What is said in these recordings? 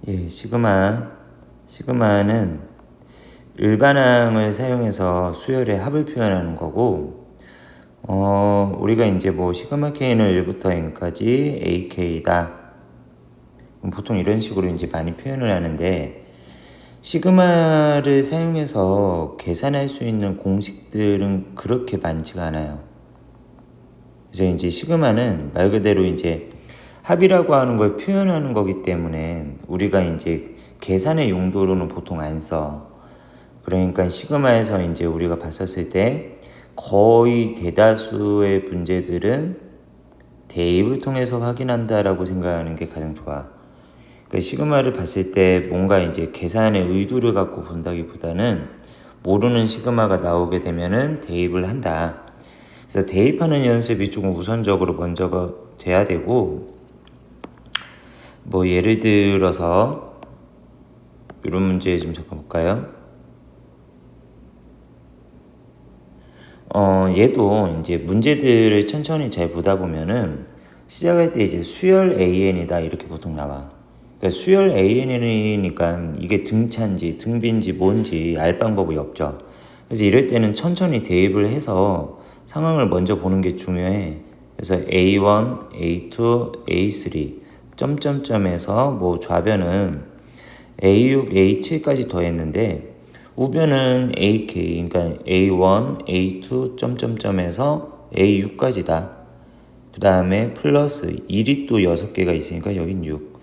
예, 시그마는 일반항을 사용해서 수열의 합을 표현하는 거고, 우리가 이제 뭐 시그마 K는 1부터 N까지 AK다. 보통 이런 식으로 이제 많이 표현을 하는데, 시그마를 사용해서 계산할 수 있는 공식들은 그렇게 많지가 않아요. 그래서 이제 시그마는 말 그대로 이제 합이라고 하는 걸 표현하는 거기 때문에 우리가 이제 계산의 용도로는 보통 안 써. 그러니까 시그마에서 이제 우리가 봤었을 때 거의 대다수의 문제들은 대입을 통해서 확인한다라고 생각하는 게 가장 좋아. 그러니까 시그마를 봤을 때 뭔가 이제 계산의 의도를 갖고 본다기보다는 모르는 시그마가 나오게 되면은 대입을 한다. 그래서 대입하는 연습이 조금 우선적으로 먼저 돼야 되고, 뭐 예를 들어서 이런 문제 좀 잠깐 볼까요? 얘도 이제 문제들을 천천히 잘 보다 보면은 시작할 때 이제 수열 AN이다 이렇게 보통 나와. 그러니까 수열 AN이니까 이게 등차인지 등비인지 뭔지 알 방법이 없죠. 그래서 이럴 때는 천천히 대입을 해서 상황을 먼저 보는 게 중요해. 그래서 A1, A2, A3 점점점에서 뭐 좌변은 A6, A7까지 더했는데 우변은 AK, 그러니까 A1, A2 점점점에서 A6까지다. 그 다음에 플러스 1이 또 6개가 있으니까 여긴 6.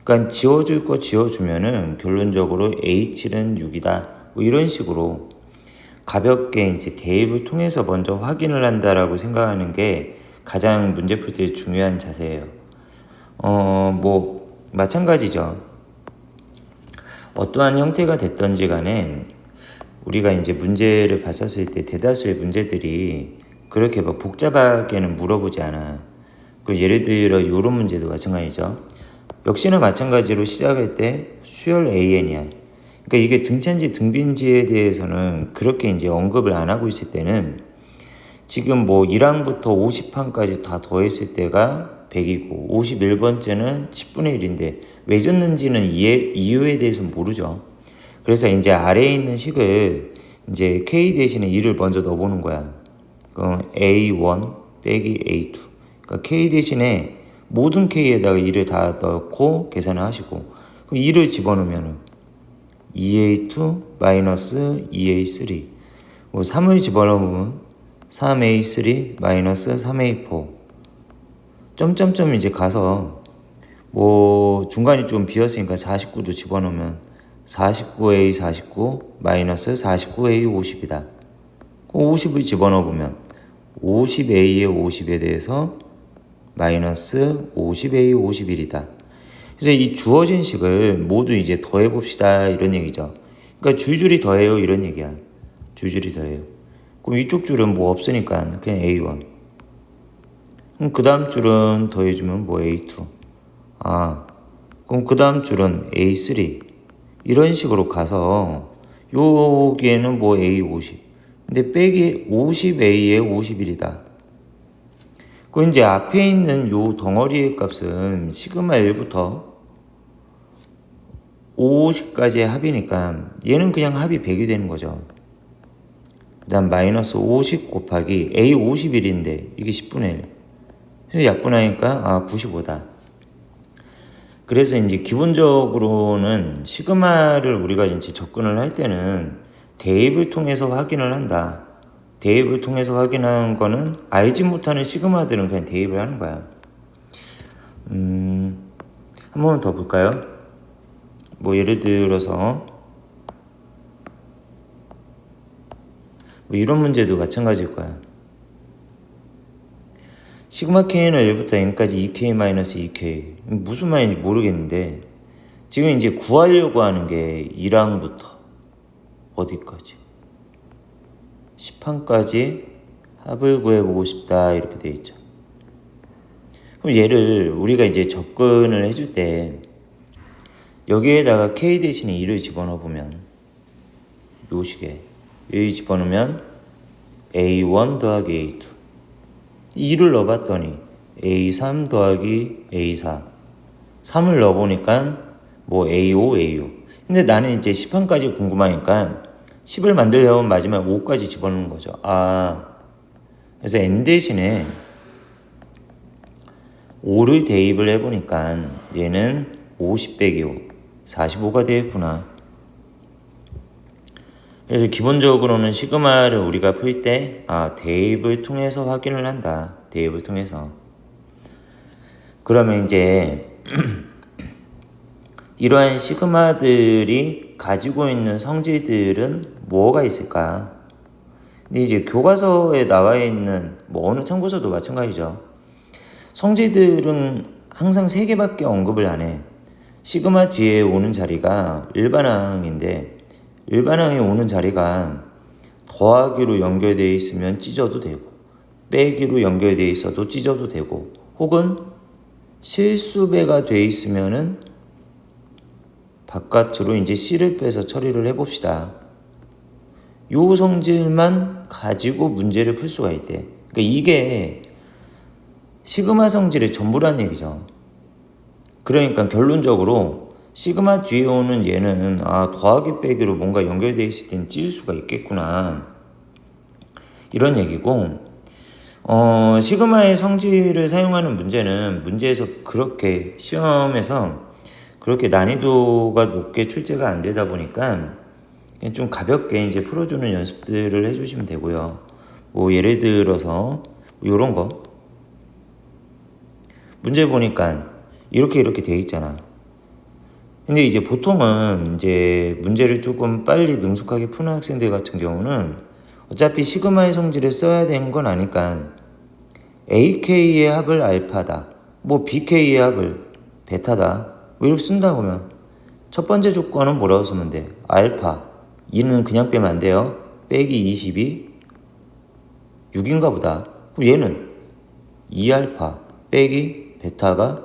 그러니까 지워줄 거 지워주면은 결론적으로 A7은 6이다. 뭐 이런 식으로 가볍게 이제 대입을 통해서 먼저 확인을 한다라고 생각하는 게 가장 문제 풀 때 중요한 자세예요. 뭐 마찬가지죠. 어떠한 형태가 됐던지 간에 우리가 이제 문제를 봤었을 때 대다수의 문제들이 그렇게 뭐 복잡하게는 물어보지 않아. 그 예를 들어 이런 문제도 마찬가지죠. 역시나 마찬가지로 시작할 때 수열 AN이야. 그러니까 이게 등차인지 등비인지에 대해서는 그렇게 이제 언급을 안 하고 있을 때는 지금 뭐 1항부터 50항까지 다 더했을 때가 100이고 51번째는 10분의 1인데 왜 줬는지는 이유에 대해서는 모르죠. 그래서 이제 아래에 있는 식을 이제 K 대신에 2를 먼저 넣어보는 거야. 그럼 A1 빼기 A2. 그러니까 K 대신에 모든 K에다가 2를 다 넣고 계산을 하시고 그럼 2를 집어넣으면 2A2 마이너스 2A3 뭐 3을 집어넣으면 3A3 마이너스 3A4 점점점 이제 가서 뭐 중간이 좀 비었으니까 49도 집어넣으면 49A 49 마이너스 49A 50이다. 50을 집어넣어보면 50A의 50에 대해서 마이너스 50A 51이다. 그래서 이 주어진 식을 모두 이제 더해봅시다 이런 얘기죠. 그러니까 줄줄이 더해요 이런 얘기야. 줄줄이 더해요. 그럼 이쪽 줄은 뭐 없으니까 그냥 A1. 그럼 그 다음 줄은 더해주면 뭐 A2. 그럼 그 다음 줄은 A3. 이런 식으로 가서 여기에는 뭐 A50. 근데 빼기 50A에 51이다. 그 이제 앞에 있는 요 덩어리의 값은 시그마 1부터 50까지의 합이니까 얘는 그냥 합이 100이 되는 거죠. 그 다음 마이너스 50 곱하기 A 51인데 이게 10분의 1. 그래서 약분하니까 95다. 그래서 이제 기본적으로는 시그마를 우리가 이제 접근을 할 때는 대입을 통해서 확인을 한다. 대입을 통해서 확인하는 거는 알지 못하는 시그마들은 그냥 대입을 하는 거야. 한 번만 더 볼까요? 뭐 예를 들어서 뭐 이런 문제도 마찬가지일 거야. 시그마 K는 1부터 N까지 2K-2K 무슨 말인지 모르겠는데 지금 이제 구하려고 하는 게 1항부터 어디까지 10항까지 합을 구해보고 싶다 이렇게 돼 있죠. 그럼 얘를 우리가 이제 접근을 해줄 때 여기에다가 K 대신에 2를 집어넣어보면 요 식에 여기 집어넣으면 A1 더하기 A2 2를 넣어봤더니 A3 더하기 A4 3을 넣어보니까 뭐 A5, A6. 근데 나는 이제 10항까지 궁금하니까 10을 만들려면 마지막 5까지 집어넣는 거죠. 그래서 N 대신에 5를 대입을 해보니까 얘는 50 빼기 5, 45가 되겠구나. 그래서 기본적으로는 시그마를 우리가 풀 때 대입을 통해서 확인을 한다. 대입을 통해서. 그러면 이제 이러한 시그마들이 가지고 있는 성질들은 뭐가 있을까? 근데 이제 교과서에 나와 있는 뭐 어느 참고서도 마찬가지죠. 성질들은 항상 3개밖에 언급을 안 해. 시그마 뒤에 오는 자리가 일반항인데 일반항에 오는 자리가 더하기로 연결되어 있으면 찢어도 되고 빼기로 연결되어 있어도 찢어도 되고 혹은 실수배가 되어 있으면은 바깥으로 이제 C를 빼서 처리를 해봅시다. 요 성질만 가지고 문제를 풀 수가 있대. 그러니까 이게 시그마 성질의 전부란 얘기죠. 그러니까 결론적으로 시그마 뒤에 오는 얘는 더하기 빼기로 뭔가 연결되어 있을 땐 찢을 수가 있겠구나. 이런 얘기고 시그마의 성질을 사용하는 문제는 문제에서 그렇게 시험에서 그렇게 난이도가 높게 출제가 안 되다 보니까 그냥 좀 가볍게 이제 풀어주는 연습들을 해주시면 되고요. 뭐 예를 들어서 요런 거 문제 보니까 이렇게 돼 있잖아. 근데 이제 보통은 이제 문제를 조금 빨리 능숙하게 푸는 학생들 같은 경우는 어차피 시그마의 성질을 써야 되는 건 아니까 AK의 합을 알파다, 뭐 BK의 합을 베타다, 뭐 이렇게 쓴다 보면 첫 번째 조건은 뭐라고 쓰면 돼? 알파 2는 그냥 빼면 안 돼요. 빼기 22 6인가 보다. 그럼 얘는 2알파 빼기 베타가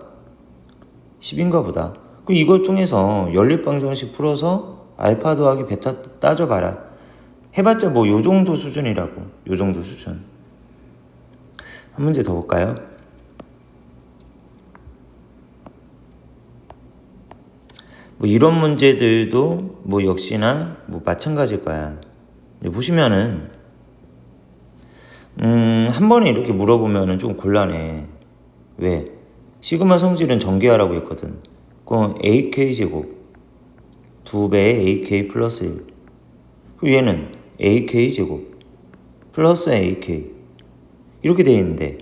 10인가 보다. 그럼 이걸 통해서 연립방정식 풀어서 알파 더하기 베타 따져봐라. 해봤자 뭐 요 정도 수준이라고. 요 정도 수준. 한 문제 더 볼까요? 뭐 이런 문제들도 뭐 역시나 뭐 마찬가지일 거야. 보시면은 한 번에 이렇게 물어보면은 좀 곤란해. 왜? 시그마 성질은 전개하라고 했거든. 그럼 AK 제곱 2배의 AK 플러스 1. 그리고 얘는 AK 제곱 플러스 AK 이렇게 돼 있는데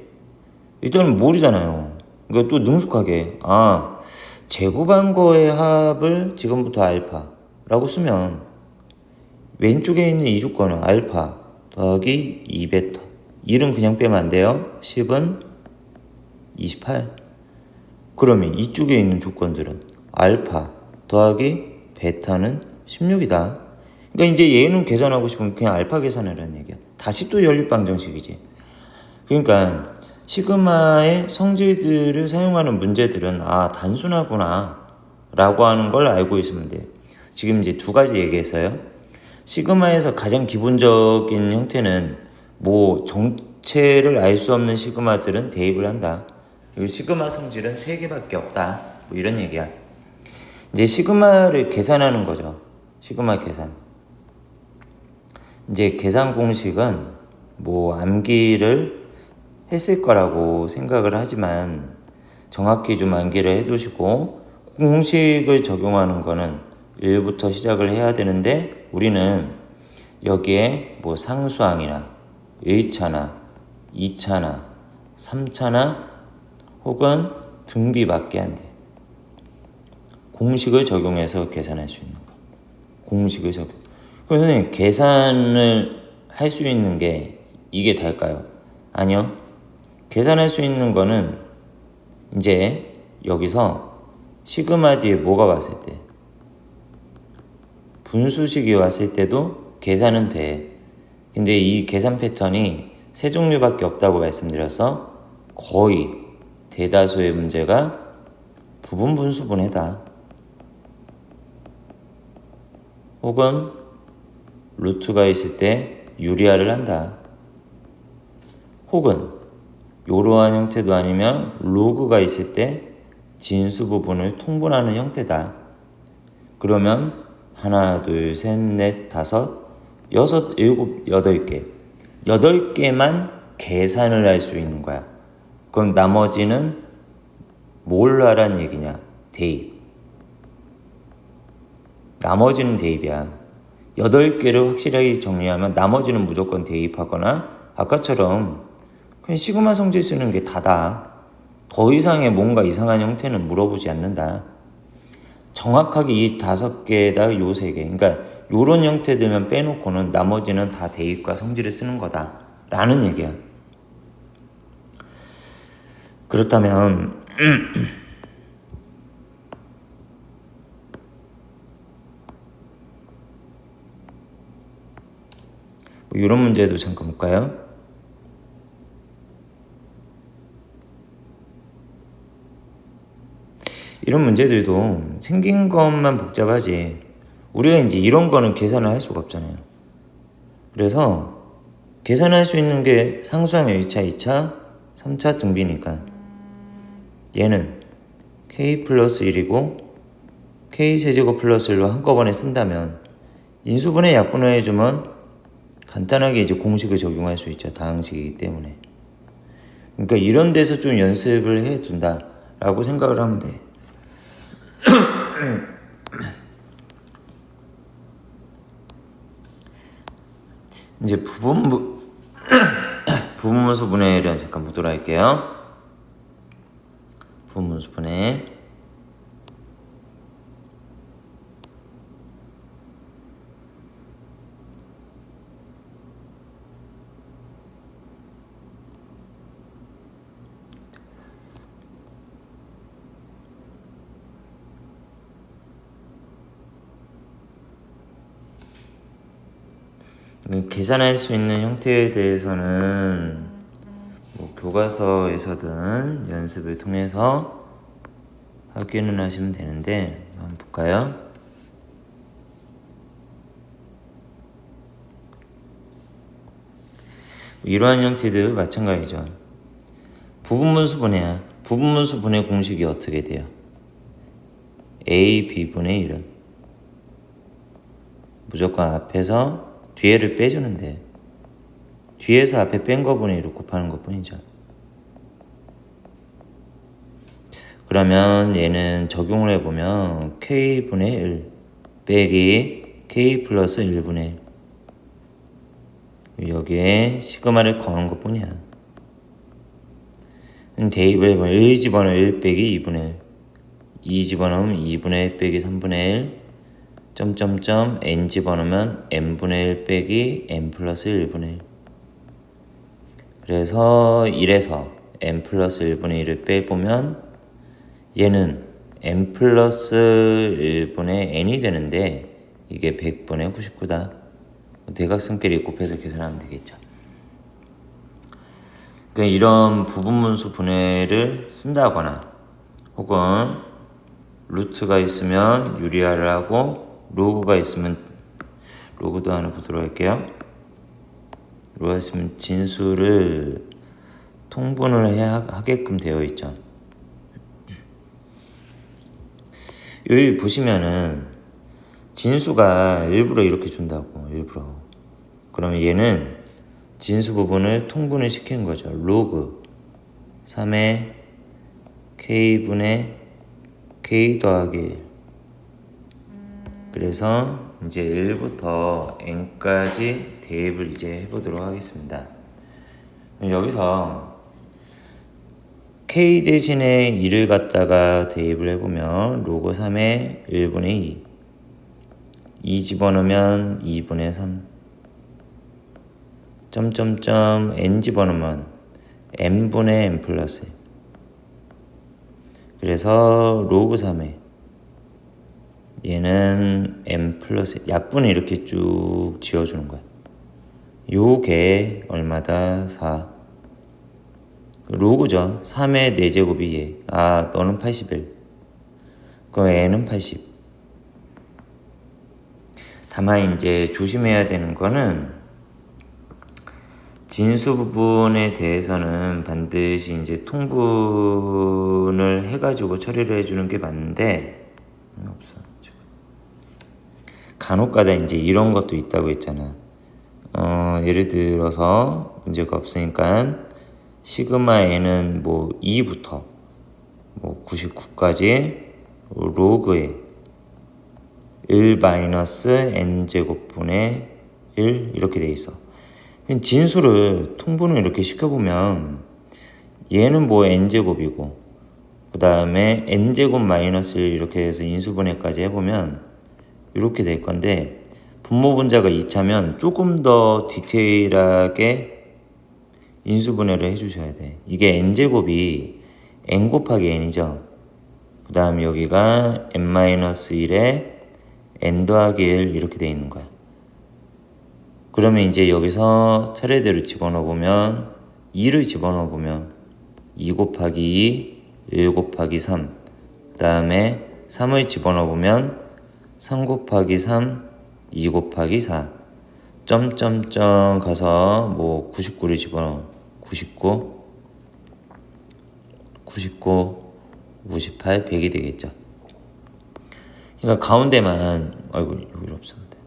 일단은 모르잖아요. 그러니까 또 능숙하게 제곱한 거의 합을 지금부터 알파라고 쓰면 왼쪽에 있는 이 조건은 알파 더하기 2베타 1은 그냥 빼면 안 돼요. 10은 28. 그러면 이쪽에 있는 조건들은 알파 더하기 베타는 16이다. 그러니까 이제 얘는 계산하고 싶으면 그냥 알파 계산하라는 얘기야. 다시 또 연립방정식이지. 그러니까 시그마의 성질들을 사용하는 문제들은 단순하구나 라고 하는 걸 알고 있으면 돼요. 지금 이제 2가지 얘기했어요. 시그마에서 가장 기본적인 형태는 뭐 정체를 알 수 없는 시그마들은 대입을 한다. 그리고 시그마 성질은 3개밖에 없다. 뭐 이런 얘기야. 이제 시그마를 계산하는 거죠. 시그마 계산. 이제 계산 공식은 뭐 암기를 했을 거라고 생각을 하지만 정확히 좀 암기를 해두시고 공식을 적용하는 거는 1부터 시작을 해야 되는데 우리는 여기에 뭐 상수항이나 1차나 2차나 3차나 혹은 등비밖에 안 돼. 공식을 적용해서 계산할 수 있는 거. 공식을 적용. 그럼 선생님 계산을 할 수 있는 게 이게 다일까요? 아니요. 계산할 수 있는 거는 이제 여기서 시그마 뒤에 뭐가 왔을 때 분수식이 왔을 때도 계산은 돼. 근데 이 계산 패턴이 3종류밖에 없다고 말씀드려서 거의 대다수의 문제가 부분 분수분해다. 혹은 루트가 있을 때 유리화를 한다. 혹은 이러한 형태도 아니면 로그가 있을 때 진수 부분을 통분하는 형태다. 그러면 하나, 둘, 셋, 넷, 다섯, 여섯, 일곱, 여덟 개. 8개만 계산을 할 수 있는 거야. 그럼 나머지는 뭘 하라는 얘기냐? 대입. 나머지는 대입이야. 8개를 확실하게 정리하면 나머지는 무조건 대입하거나 아까처럼 그냥 시그마 성질 쓰는 게 다다. 더 이상의 뭔가 이상한 형태는 물어보지 않는다. 정확하게 이 5개에다 요 3개. 그러니까 요런 형태들만 빼놓고는 나머지는 다 대입과 성질을 쓰는 거다. 라는 얘기야. 그렇다면 이런 문제도 잠깐 볼까요? 이런 문제들도 생긴 것만 복잡하지 우리가 이제 이런 거는 계산을 할 수가 없잖아요. 그래서 계산할 수 있는 게 상수하면 1차, 2차, 3차 등비니까 얘는 k 플러스 1이고 k 세제곱 플러스 1로 한꺼번에 쓴다면 인수분해 약분을 해주면 간단하게 이제 공식을 적용할 수 있죠. 다항식이기 때문에. 그러니까 이런 데서 좀 연습을 해둔다 라고 생각을 하면 돼. 이제 부분분수 분해를 잠깐 보도록 할게요. 부분분수 분해. 계산할 수 있는 형태에 대해서는 뭐 교과서에서든 연습을 통해서 확인을 하시면 되는데 한번 볼까요? 이러한 형태들 마찬가지죠. 부분분수 분해야. 부분분수 분해 공식이 어떻게 돼요? a, b분의 1은 무조건 앞에서 뒤에를 빼주는데 뒤에서 앞에 뺀 거분의 1을 곱하는 것 뿐이죠. 그러면 얘는 적용을 해보면 k분의 1 빼기 k 플러스 1분의 1 여기에 시그마를 거는 것 뿐이야. 대입을 해보면 1 집어넣으면 1 빼기 2분의 1 2 집어넣으면 2분의 1 빼기 3분의 1 점점점 n 집어넣으면 n분의 1 빼기 n 플러스 1분의 1 그래서 1에서 n 플러스 1분의 1을 빼보면 얘는 n 플러스 1분의 n이 되는데 이게 100분의 99다. 대각선끼리 곱해서 계산하면 되겠죠. 그러니까 이런 부분분수 분해를 쓴다거나 혹은 루트가 있으면 유리화를 하고 로그가 있으면 로그도 하나 보도록 할게요. 로그가 있으면 진수를 통분을 하게끔 되어 있죠. 여기 보시면은 진수가 일부러 이렇게 준다고. 일부러. 그러면 얘는 진수 부분을 통분을 시키는 거죠. 로그 3의 k분의 k 더하기 1 그래서 이제 1부터 n까지 대입을 이제 해보도록 하겠습니다. 여기서 k 대신에 2를 갖다가 대입을 해보면 로그 3의 1분의 2 집어넣으면 2분의 3 점점점 n 집어넣으면 n분의 n 플러스 1 그래서 로그 3에 얘는 n 플러스 약분을 이렇게 쭉 지어주는 거야. 요게 얼마다? 4 로그죠. 3의 4제곱이 얘. 아 너는 81 그럼 n은 80 다만 이제 조심해야 되는 거는 진수 부분에 대해서는 반드시 이제 통분을 해가지고 처리를 해주는 게 맞는데 없어 지금. 간혹가다 이제 이런 것도 있다고 했잖아. 예를 들어서 문제가 없으니까 시그마 n은 뭐 2부터 뭐 99까지 로그에 1 마이너스 n제곱분의 1 이렇게 돼 있어. 진수를 통분을 이렇게 시켜보면 얘는 뭐 n제곱이고 그 다음에 n제곱 마이너스 1 이렇게 해서 인수분해까지 해보면 이렇게 될 건데, 분모분자가 2차면 조금 더 디테일하게 인수분해를 해주셔야 돼. 이게 n제곱이 n 곱하기 n이죠. 그 다음 여기가 n-1에 n 더하기 1 이렇게 돼 있는 거야. 그러면 이제 여기서 차례대로 집어넣어보면 2를 집어넣어보면 2 곱하기 2, 1 곱하기 3, 그 다음에 3을 집어넣어보면 3 곱하기 3, 2 곱하기 4, 점점점 가서 뭐 99를 집어넣어. 99, 58, 100이 되겠죠. 그러니까 가운데만, 아이고 여기 없었는데,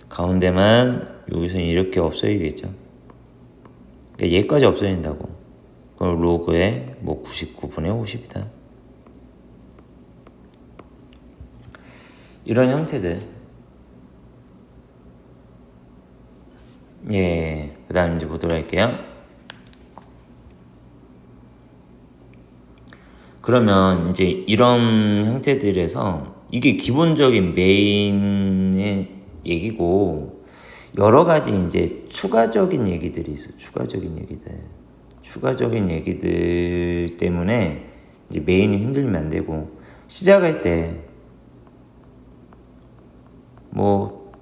가운데만 여기서 이렇게 없어야겠죠. 그러니까 얘까지 없어진다고. 그럼 로그에 뭐 99분의 50이다. 이런 형태들. 예, 그 다음 이제 보도록 할게요. 그러면 이제 이런 형태들에서 이게 기본적인 메인의 얘기고, 여러 가지 이제 추가적인 얘기들이 있어. 추가적인 얘기들 때문에 이제 메인이 흔들리면 안 되고, 시작할 때 뭐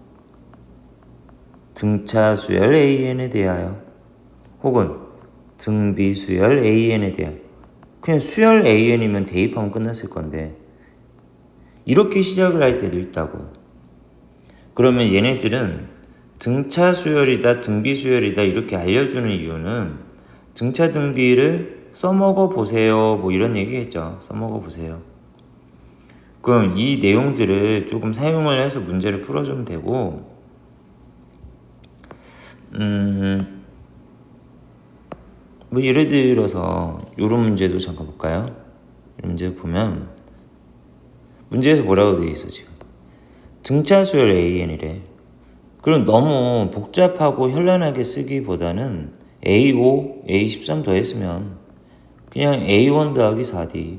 등차 수열 AN에 대하여 혹은 등비 수열 AN에 대하여, 그냥 수열 AN이면 대입하면 끝났을 건데 이렇게 시작을 할 때도 있다고. 그러면 얘네들은 등차 수열이다 등비 수열이다 이렇게 알려주는 이유는 등차 등비를 써먹어 보세요 뭐 이런 얘기겠죠. 써먹어 보세요. 그럼 이 내용들을 조금 사용을 해서 문제를 풀어주면 되고, 뭐 예를 들어서 이런 문제도 잠깐 볼까요? 이 문제 보면 문제에서 뭐라고 되어 있어 지금? 등차 수열 AN이래. 그럼 너무 복잡하고 현란하게 쓰기보다는 A5, A13 더했으면 그냥 A1 더하기 4D,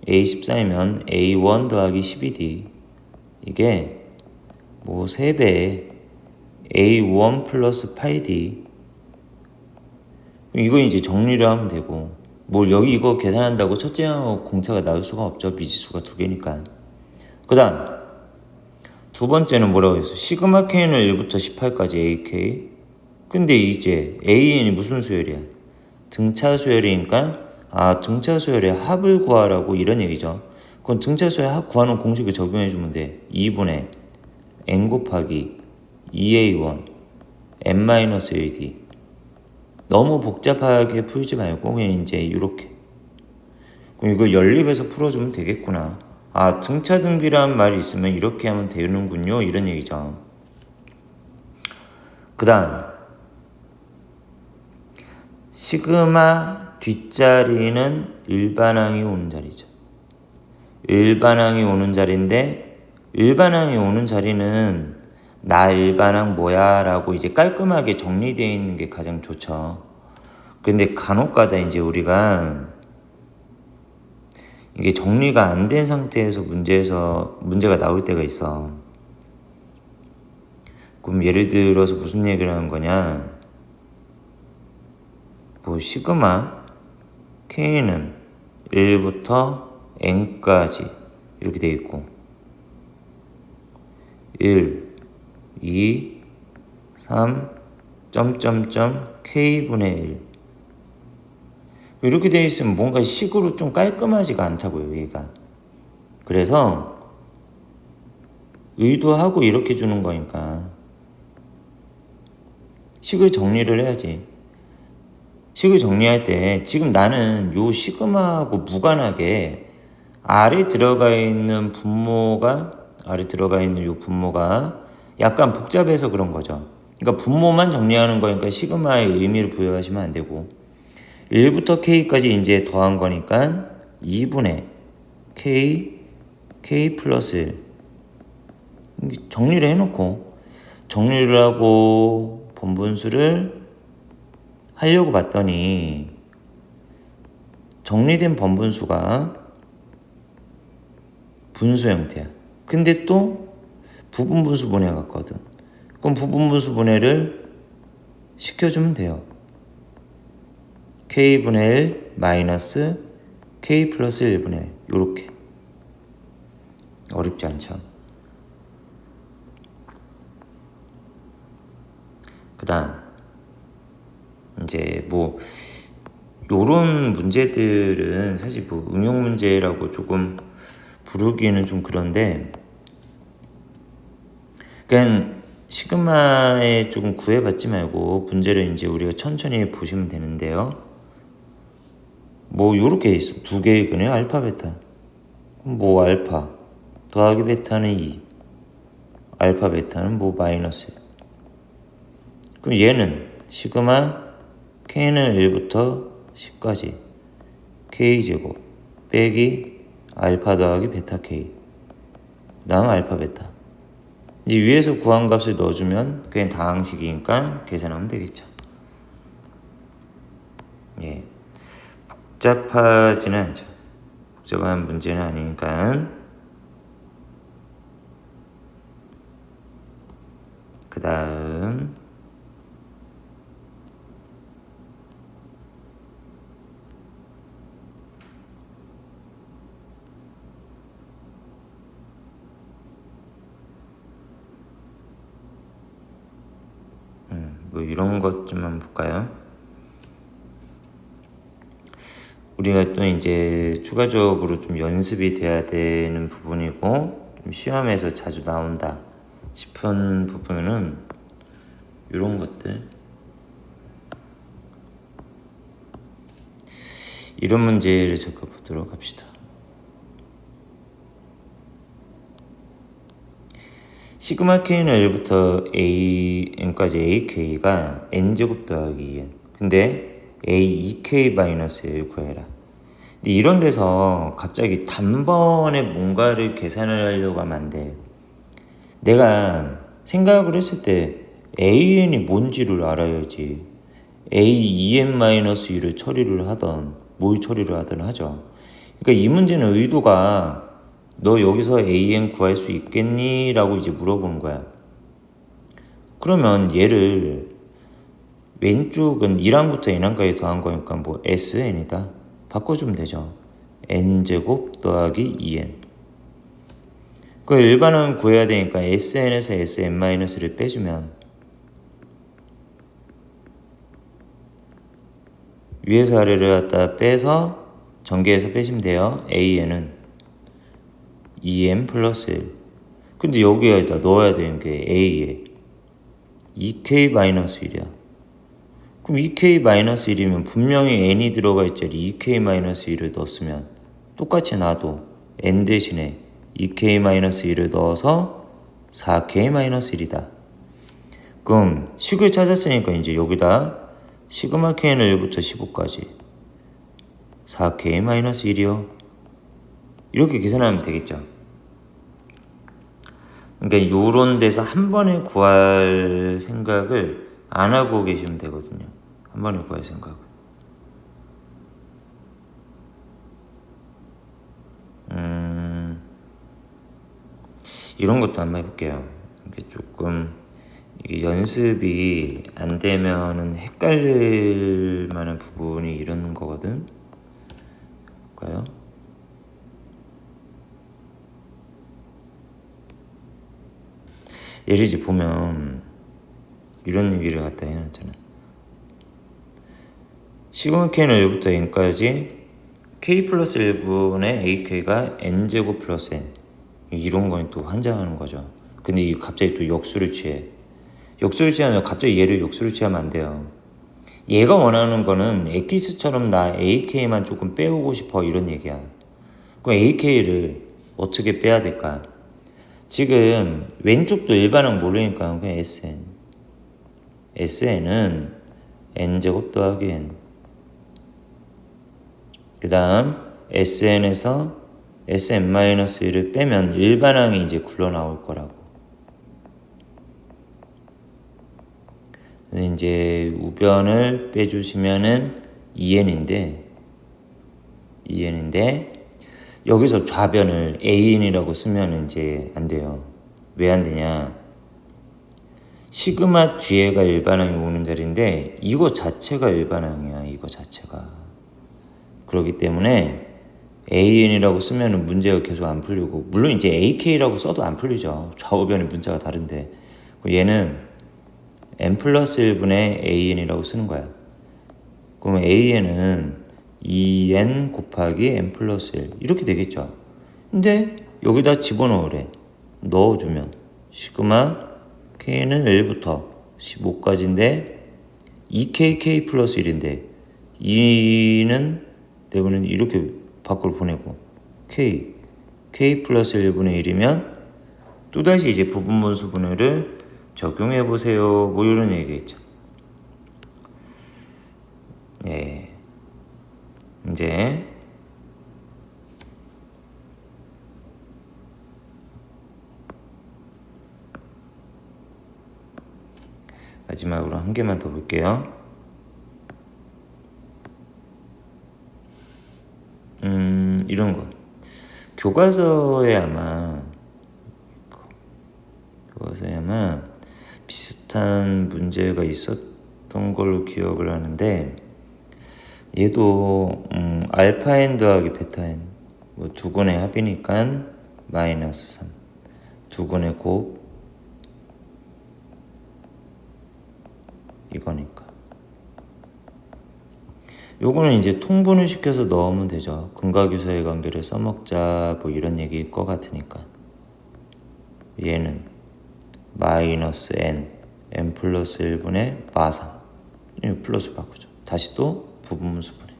A14이면 A1 더하기 12D, 이게 뭐 3배 A1 플러스 8D, 이거 이제 정리를 하면 되고, 뭐 여기 이거 계산한다고 첫째 공차가 나올 수가 없죠. 미지수가 2개니까. 그 다음 두 번째는 뭐라고 했어? 시그마 K는 1부터 18까지 AK. 근데 이제 AN이 무슨 수열이야? 등차 수열이니까 등차 수열의 합을 구하라고 이런 얘기죠. 그럼 등차 수열의 합 구하는 공식을 적용해주면 돼. 2분의 n 곱하기 2a1 n-1d. 너무 복잡하게 풀지 말고 그냥 이제 이렇게. 그럼 이거 연립해서 풀어주면 되겠구나. 등차 등비라는 말이 있으면 이렇게 하면 되는군요. 이런 얘기죠. 그 다음 시그마 뒷자리는 일반항이 오는 자리죠. 일반항이 오는 자리인데, 일반항이 오는 자리는 나 일반항 뭐야 라고 이제 깔끔하게 정리되어 있는 게 가장 좋죠. 근데 간혹가다 이제 우리가 이게 정리가 안 된 상태에서 문제가 나올 때가 있어. 그럼 예를 들어서 무슨 얘기를 하는 거냐? 뭐 시그마 K는 1부터 N까지 이렇게 되어 있고 1, 2, 3, 점점점 K분의 1 이렇게 되어 있으면 뭔가 식으로 좀 깔끔하지가 않다고요, 얘가. 그래서 의도하고 이렇게 주는 거니까 식을 정리를 해야지. 식을 정리할 때 지금 나는 요 시그마하고 무관하게 아래 들어가 있는 분모가 약간 복잡해서 그런 거죠. 그러니까 분모만 정리하는 거니까 시그마의 의미를 부여하시면 안 되고 1부터 K까지 이제 더한 거니까 2분의 K 플러스 1 정리를 해놓고 정리를 하고 번분수를 하려고 봤더니 정리된 번분수가 분수 형태야. 근데 또 부분분수 분해 같거든. 그럼 부분분수 분해를 시켜주면 돼요. K분의 1 마이너스 K 플러스 1분의 1 요렇게. 어렵지 않죠. 그 다음 이제 뭐 요런 문제들은 사실 뭐 응용 문제라고 조금 부르기에는 좀 그런데 그냥 시그마에 조금 구애받지 말고 문제를 이제 우리가 천천히 보시면 되는데요. 뭐 요렇게 있어. 두 개의 근의 알파 베타. 뭐 알파 더하기 베타는 2 알파 베타는 뭐 마이너스. 그럼 얘는 시그마 K는 1부터 10까지 K제곱 빼기 알파 더하기 베타 K 그 다음 알파 베타. 이제 위에서 구한 값을 넣어주면 그냥 다항식이니까 계산하면 되겠죠. 예, 복잡하지는 않죠. 복잡한 문제는 아니니까. 그 다음 뭐 이런 것 좀 한번 볼까요? 우리가 또 이제 추가적으로 좀 연습이 돼야 되는 부분이고 좀 시험에서 자주 나온다 싶은 부분은 이런 것들. 이런 문제를 적어보도록 합시다. 시그마 K는 1부터 N까지 AK가 N제곱 더하기 2N. 근데 A2K 마이너스 1 구해라. 근데 이런 데서 갑자기 단번에 뭔가를 계산을 하려고 하면 안 돼. 내가 생각을 했을 때 AN이 뭔지를 알아야지. A2N 마이너스 1을 처리를 하던 뭘 처리를 하든 하죠. 그러니까 이 문제는 의도가 너 여기서 AN 구할 수 있겠니? 라고 이제 물어보는 거야. 그러면 얘를 왼쪽은 1항부터 N항까지 더한 거니까 뭐 SN이다. 바꿔주면 되죠. N제곱 더하기 2N. 그 일반은 구해야 되니까 SN에서 SN-를 빼주면 위에서 아래를 갖다 빼서 전개해서 빼시면 돼요. AN은 2n 플러스 1. 근데 여기에다 넣어야 되는 게 A에 2k 마이너스 1이야. 그럼 2k 마이너스 1이면 분명히 n이 들어가 있지. 2k 마이너스 1을 넣었으면 똑같이 나도 n 대신에 2k 마이너스 1을 넣어서 4k 마이너스 1이다. 그럼 식을 찾았으니까 이제 여기다 시그마 k는 1부터 15까지 4k 마이너스 1이요. 이렇게 계산하면 되겠죠. 그러니까 요런 데서 한 번에 구할 생각을 안 하고 계시면 되거든요. 한 번에 구할 생각을. 이런 것도 한번 해볼게요. 이게 조금 이게 연습이 안 되면은 헷갈릴 만한 부분이 이런 거거든. 볼까요? 예를 들어 보면 이런 얘기를 갖다 해놨잖아. 시그마 K는 1부터 N까지 K 플러스 1분의 AK가 N제곱 플러스 N. 이런 건 또 환장하는 거죠. 근데 이 갑자기 또 역수를 취해. 역수를 취하면 갑자기 얘를 역수를 취하면 안 돼요. 얘가 원하는 거는 엑기스처럼 나 AK만 조금 빼오고 싶어 이런 얘기야. 그럼 AK를 어떻게 빼야 될까? 지금 왼쪽도 일반항 모르니까 그냥 SN. SN은 N제곱 더하기 N. 그 다음 SN에서 SN-1을 빼면 일반항이 이제 굴러 나올 거라고. 이제 우변을 빼주시면은 2n인데 여기서 좌변을 AN이라고 쓰면 이제 안 돼요. 왜 안 되냐? 시그마 뒤에가 일반항이 오는 자리인데 이거 자체가 일반항이야. 이거 자체가. 그렇기 때문에 AN이라고 쓰면은 문제가 계속 안 풀리고, 물론 이제 AK라고 써도 안 풀리죠. 좌우변의 문자가 다른데. 얘는 n 플러스 1분의 AN이라고 쓰는 거야. 그러면 AN은 2n 곱하기 n 플러스 1 이렇게 되겠죠. 근데 여기다 집어넣으래. 넣어주면 시그마 K는 1부터 15까지인데 2KK 플러스 1인데 2는 대부분 이렇게 밖으로 보내고 K 플러스 1분의 1이면 또다시 이제 부분분수 분해를 적용해 보세요. 뭐 이런 얘기겠죠. 예. 이제 마지막으로 한 개만 더 볼게요. 이런 거. 교과서에 아마 비슷한 문제가 있었던 걸로 기억을 하는데, 얘도 알파 n 더하기 베타 n 뭐 두근의 합이니까 마이너스 3 두근의 곱 이거니까 요거는 이제 통분을 시켜서 넣으면 되죠. 근각유사의 관계를 써먹자 뭐 이런 얘기일 것 같으니까. 얘는 마이너스 n 플러스 1분의 마3 플러스 바꾸죠. 다시 또 부분분수 분해.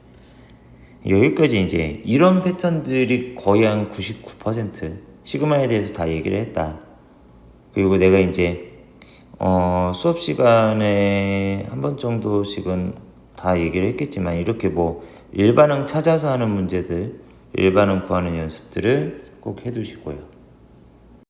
여기까지 이제 이런 패턴들이 거의 한 99% 시그마에 대해서 다 얘기를 했다. 그리고 내가 이제 수업 시간에 한 번 정도씩은 다 얘기를 했겠지만, 이렇게 뭐 일반항 찾아서 하는 문제들, 일반항 구하는 연습들을 꼭 해두시고요.